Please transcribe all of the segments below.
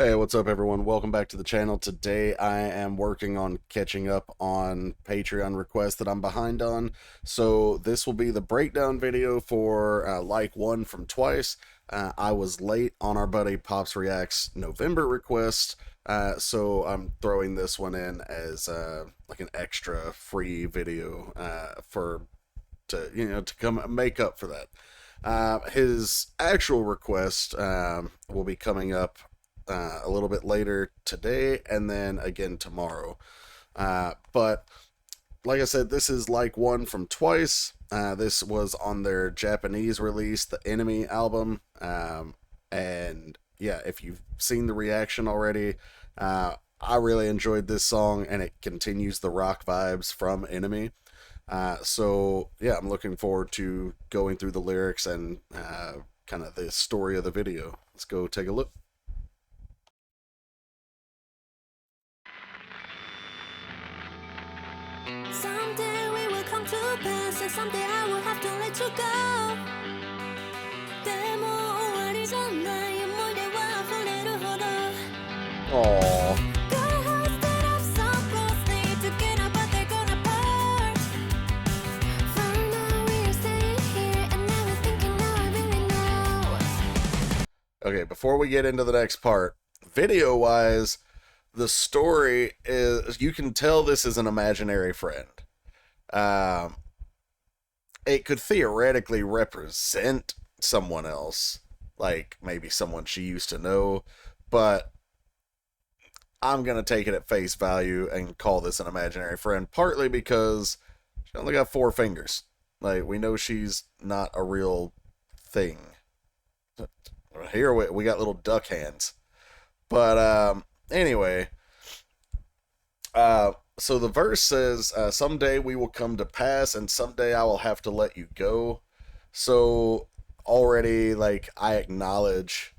Hey, what's up everyone? Welcome back to the channel. Today I am working on catching up on Patreon requests that I'm behind on. So this will be the breakdown video for Like One from Twice. I was late on our buddy Pops Reacts November request, so I'm throwing this one in as like an extra free video to come make up for that. His actual request will be coming up a little bit later today and then again tomorrow. But like I said, this is Like One from Twice. This was on their Japanese release, the Enemy album. And yeah, if you've seen the reaction already, I really enjoyed this song, and it continues the rock vibes from Enemy. So yeah, I'm looking forward to going through the lyrics and kind of the story of the video. Let's go take a look. Someday we will come to pass, and someday I will have to let you go. でも終わりじゃない思い出は溢れるほど Aww. Got hearts that are so closely together, but they're gonna part. For now we are staying here, and now we're thinking now I really know. Okay, before we get into the next part, video-wise, the story is, you can tell this is an imaginary friend. It could theoretically represent someone else, like maybe someone she used to know, but I'm gonna take it at face value and call this an imaginary friend, partly because she only got 4 fingers. Like, we know she's not a real thing. Here we got little duck hands. But anyway, so the verse says, someday we will come to pass, and someday I will have to let you go. So already, like, I acknowledge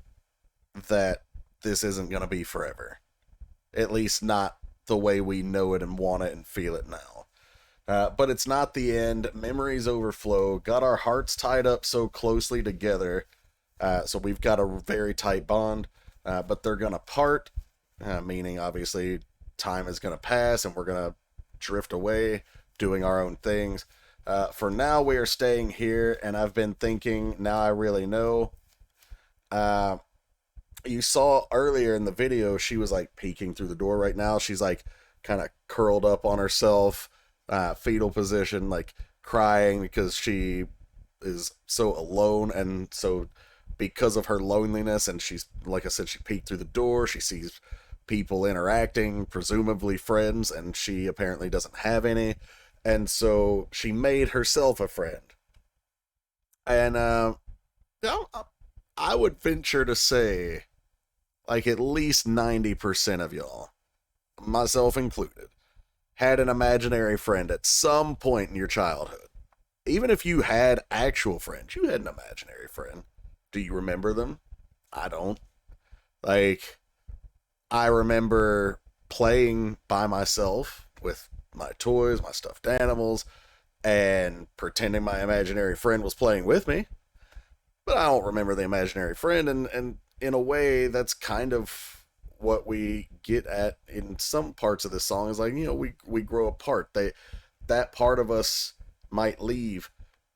that this isn't going to be forever. At least not the way we know it and want it and feel it now. But it's not the end. Memories overflow. Got our hearts tied up so closely together. So we've got a very tight bond. But they're going to part, meaning obviously time is going to pass and we're going to drift away, doing our own things. For now, we are staying here, and I've been thinking, now I really know. You saw earlier in the video, she was like peeking through the door. Right now, she's like kind of curled up on herself, fetal position, like crying because she is so alone, and so because of her loneliness, and she's, like I said, she peeked through the door, she sees people interacting, presumably friends, and she apparently doesn't have any, and so she made herself a friend. And I would venture to say, like, at least 90% of y'all, myself included, had an imaginary friend at some point in your childhood. Even if you had actual friends, you had an imaginary friend. Do you remember them? I don't. Like, I remember playing by myself with my toys, my stuffed animals, and pretending my imaginary friend was playing with me. But I don't remember the imaginary friend, and in a way, that's kind of what we get at in some parts of this song. Is like, you know, we grow apart. That part of us might leave,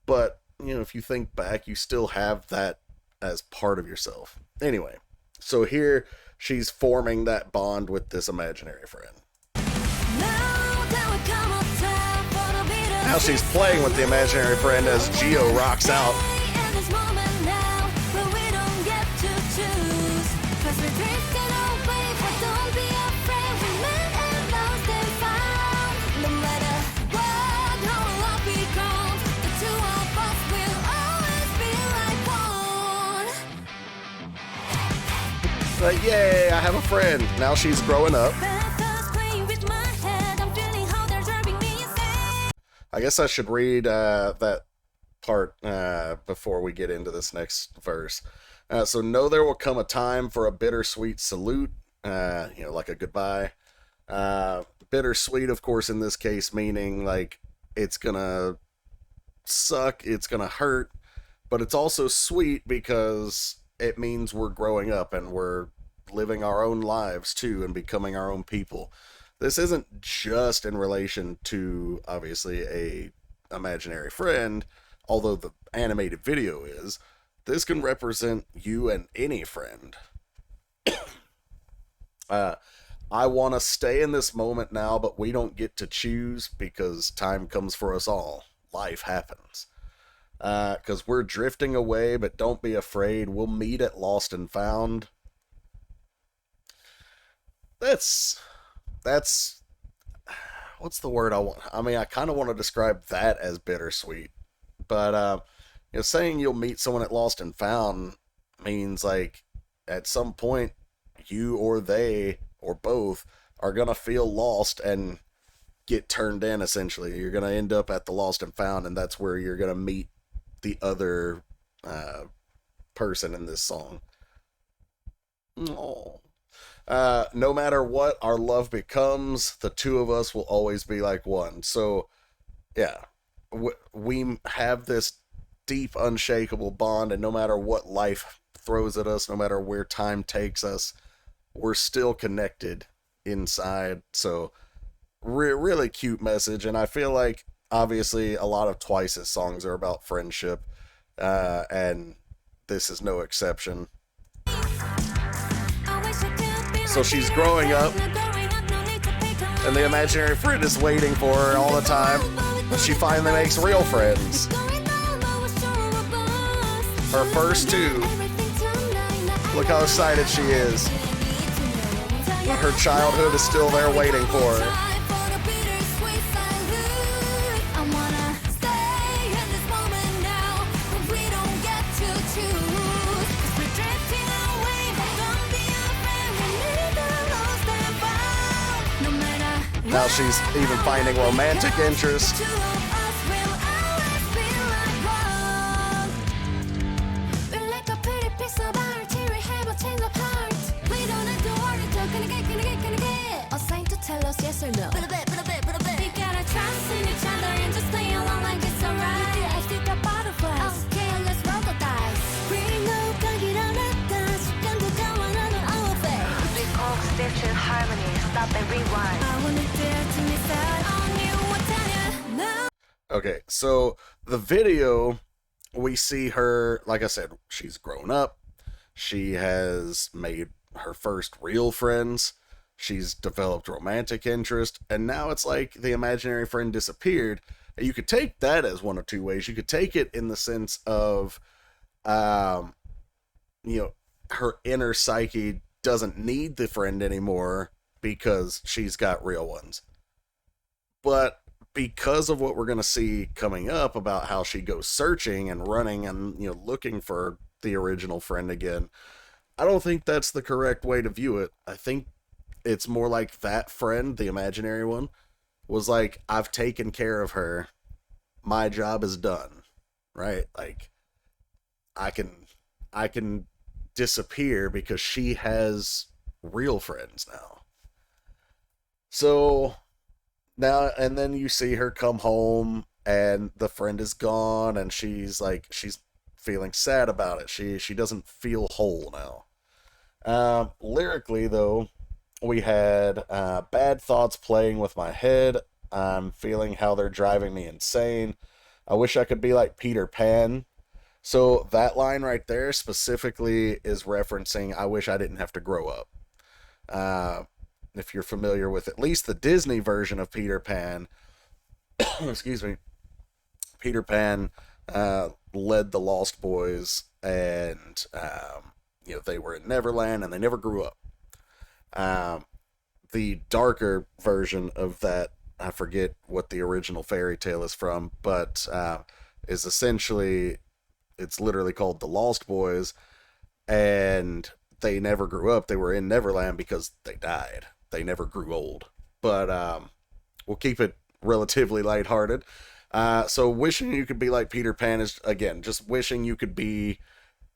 but, you know, if you think back, you still have that as part of yourself. Anyway, so here she's forming that bond with this imaginary friend. Now she's playing with the imaginary friend as Gio rocks out. Like, yay, I have a friend. Now she's growing up. I guess I should read that part before we get into this next verse. So, know there will come a time for a bittersweet salute, like a goodbye. Bittersweet, of course, in this case, meaning like it's gonna suck, it's gonna hurt, but it's also sweet because it means we're growing up and we're living our own lives too and becoming our own people. This isn't just in relation to, obviously, a imaginary friend, although the animated video is. This can represent you and any friend. I want to stay in this moment now, but we don't get to choose because time comes for us all. Life happens. Because we're drifting away, but don't be afraid. We'll meet at Lost and Found. That's what's the word I want? I mean, I kind of want to describe that as bittersweet. But, saying you'll meet someone at Lost and Found means, like, at some point, you or they, or both, are going to feel lost and get turned in, essentially. You're going to end up at the Lost and Found, and that's where you're going to meet the other person in this song. Oh. No matter what our love becomes, the two of us will always be like one. So, yeah, we have this deep, unshakable bond, and no matter what life throws at us, no matter where time takes us, we're still connected inside. So, really cute message, and I feel like, obviously, a lot of Twice's songs are about friendship, and this is no exception. So she's growing up, and the imaginary friend is waiting for her all the time, but she finally makes real friends. Her first two. Look how excited she is. Her childhood is still there waiting for her. Now she's even finding romantic interest. Okay, so the video, we see her, like I said, she's grown up. She has made her first real friends. She's developed romantic interest. And now it's like the imaginary friend disappeared. And you could take that as one of two ways. You could take it in the sense of, her inner psyche doesn't need the friend anymore because she's got real ones. But because of what we're going to see coming up about how she goes searching and running and, looking for the original friend again, I don't think that's the correct way to view it. I think it's more like that friend, the imaginary one, was like, I've taken care of her. My job is done. Right? Like, I can disappear because she has real friends now. So now, and then you see her come home and the friend is gone and she's feeling sad about it. She doesn't feel whole now. Lyrically though, we had bad thoughts playing with my head. I'm feeling how they're driving me insane. I wish I could be like Peter Pan. So that line right there specifically is referencing I wish I didn't have to grow up. If you're familiar with at least the Disney version of Peter Pan, excuse me, Peter Pan led the Lost Boys, and they were in Neverland and they never grew up. The darker version of that, I forget what the original fairy tale is from, but is essentially, it's literally called The Lost Boys, and they never grew up. They were in Neverland because they died. They never grew old. But we'll keep it relatively lighthearted. So wishing you could be like Peter Pan is, again, just wishing you could be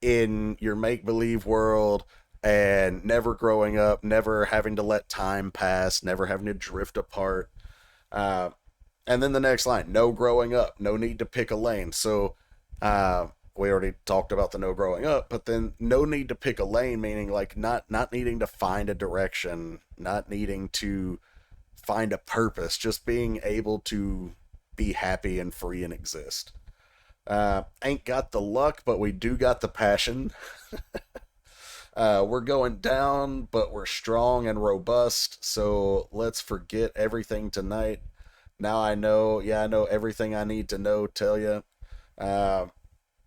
in your make-believe world and never growing up, never having to let time pass, never having to drift apart. And then the next line, no growing up, no need to pick a lane. So we already talked about the no growing up, but then no need to pick a lane, meaning like not needing to find a direction, not needing to find a purpose, just being able to be happy and free and exist. Ain't got the luck, but we do got the passion. We're going down, but we're strong and robust, so let's forget everything tonight. Now I know, yeah, I know everything I need to know, tell you. Uh,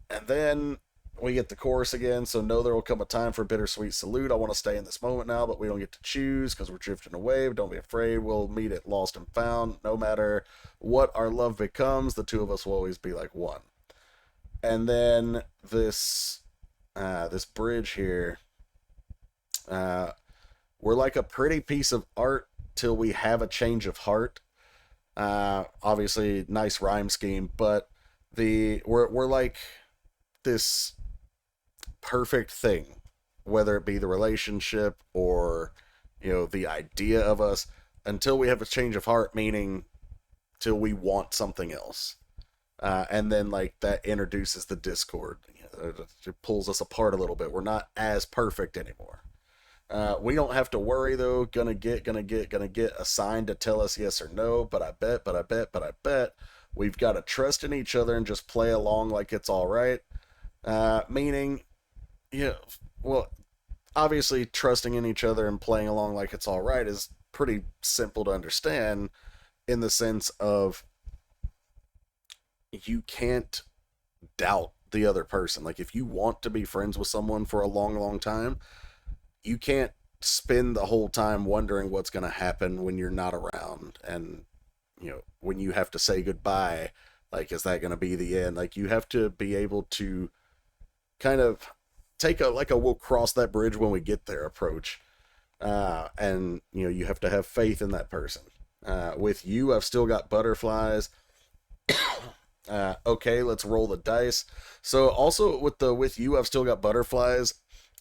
and then we get the chorus again, so know there will come a time for bittersweet salute. I want to stay in this moment now, but we don't get to choose because we're drifting away. Don't be afraid, we'll meet at lost and found. No matter what our love becomes, the two of us will always be like one. And then this bridge here, we're like a pretty piece of art till we have a change of heart. Obviously, nice rhyme scheme, but we're like this perfect thing, whether it be the relationship or the idea of us, until we have a change of heart, meaning till we want something else. And then like that introduces the discord. It pulls us apart a little bit. We're not as perfect anymore. We don't have to worry though. Gonna get a sign to tell us yes or no. But I bet we've got to trust in each other and just play along like it's all right. Meaning, well, obviously trusting in each other and playing along like it's all right is pretty simple to understand, in the sense of you can't doubt the other person. Like if you want to be friends with someone for a long time, you can't spend the whole time wondering what's going to happen when you're not around, and when you have to say goodbye, like is that going to be the end? Like you have to be able to kind of take a we'll cross that bridge when we get there approach, and you have to have faith in that person. With you, I've still got butterflies. Okay, let's roll the dice. So also with you, I've still got butterflies.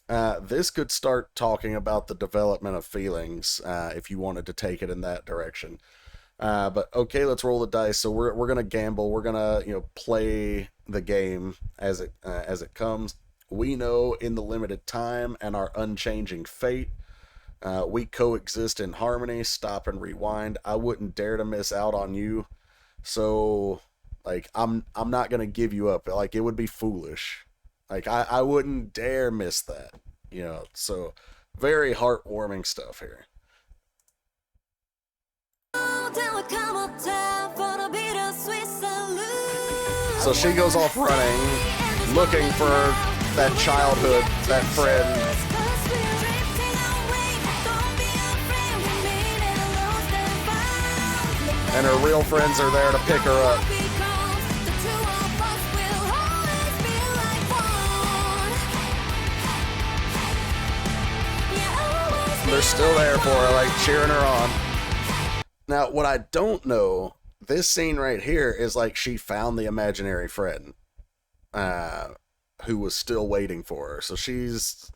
This could start talking about the development of feelings, if you wanted to take it in that direction. But okay, let's roll the dice. So we're gonna gamble. We're gonna play the game as it comes. We know in the limited time and our unchanging fate, we coexist in harmony. Stop and rewind. I wouldn't dare to miss out on you. So like I'm not gonna give you up. Like it would be foolish. Like I wouldn't dare miss that. So very heartwarming stuff here. So she goes off running, looking for that childhood, that friend. And her real friends are there to pick her up. They're still there for her, like cheering her on. Now, what I don't know, this scene right here is like she found the imaginary friend, who was still waiting for her. So she's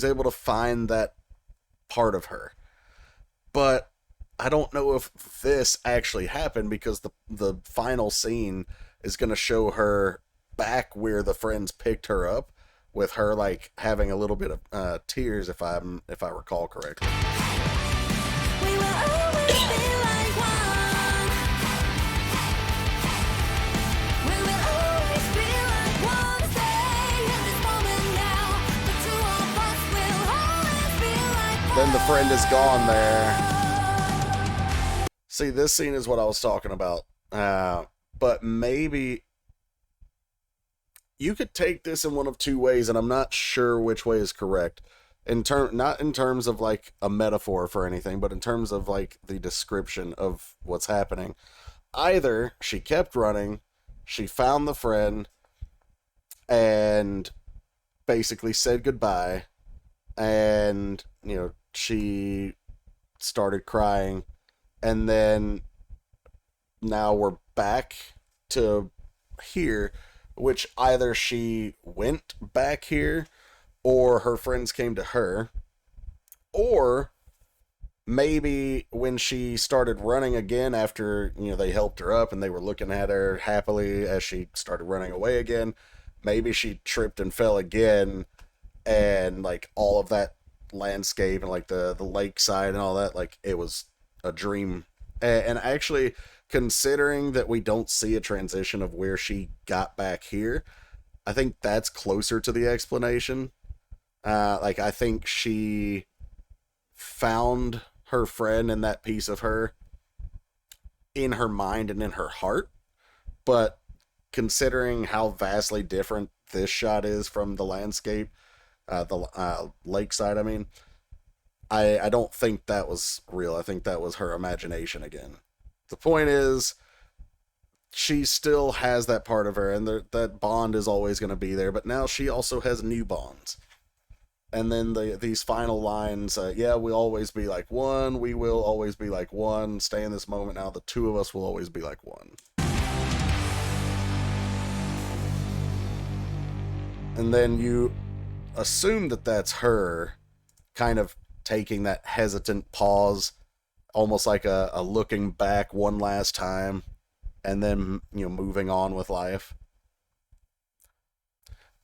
able to find that part of her. But I don't know if this actually happened, because the final scene is going to show her back where the friends picked her up, with her like having a little bit of tears, if I recall correctly. We will always be like one. We will always be like one. Stay in this moment now. The two of us will always be like one. Then the friend is gone there. See, this scene is what I was talking about. But maybe you could take this in one of two ways, and I'm not sure which way is correct. Not in terms of like a metaphor for anything, but in terms of like the description of what's happening. Either she kept running, she found the friend, and basically said goodbye, and she started crying, and then now we're back to here, which either she went back here, or her friends came to her, or maybe when she started running again after they helped her up and they were looking at her happily as she started running away again, maybe she tripped and fell again, and like all of that landscape and like the lakeside and all that, like it was a dream. And actually, considering that we don't see a transition of where she got back here, I think that's closer to the explanation. Like I think she found her friend and that piece of her in her mind and in her heart. But considering how vastly different this shot is from the landscape, the lakeside, I mean, I don't think that was real. I think that was her imagination again. The point is, she still has that part of her, and that bond is always going to be there. But now she also has new bonds. And then these final lines, yeah, we'll always be like one. We will always be like one. Stay in this moment now. The two of us will always be like one. And then you assume that that's her kind of taking that hesitant pause, almost like a looking back one last time, and then, moving on with life.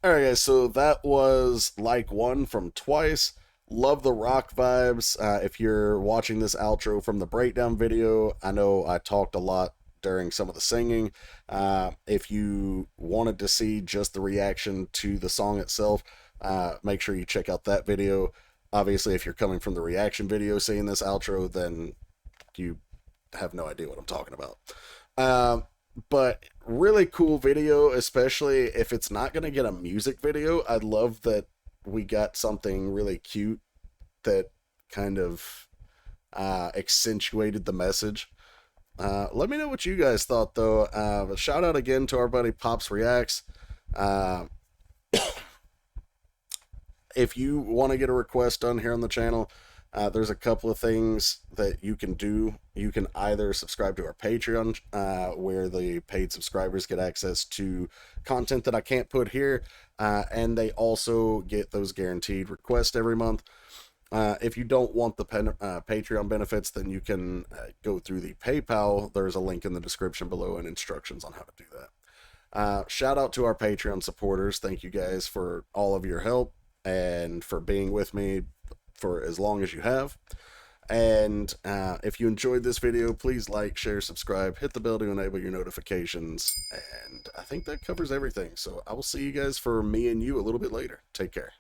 Alright guys, so that was Like One from Twice. Love the rock vibes. If you're watching this outro from the breakdown video, I know I talked a lot during some of the singing. If you wanted to see just the reaction to the song itself, make sure you check out that video. Obviously, if you're coming from the reaction video seeing this outro, then you have no idea what I'm talking about. But really cool video, especially if it's not going to get a music video. I love that we got something really cute that kind of accentuated the message. Let me know what you guys thought, though. Shout out again to our buddy Pops Reacts. If you want to get a request done here on the channel, there's a couple of things that you can do. You can either subscribe to our Patreon, where the paid subscribers get access to content that I can't put here, and they also get those guaranteed requests every month. If you don't want the Patreon benefits, then you can go through the PayPal. There's a link in the description below and instructions on how to do that. Shout out to our Patreon supporters. Thank you guys for all of your help and for being with me for as long as you have. And if you enjoyed this video, please like, share, subscribe, hit the bell to enable your notifications, and I think that covers everything. So I will see you guys for me and you a little bit later. Take care.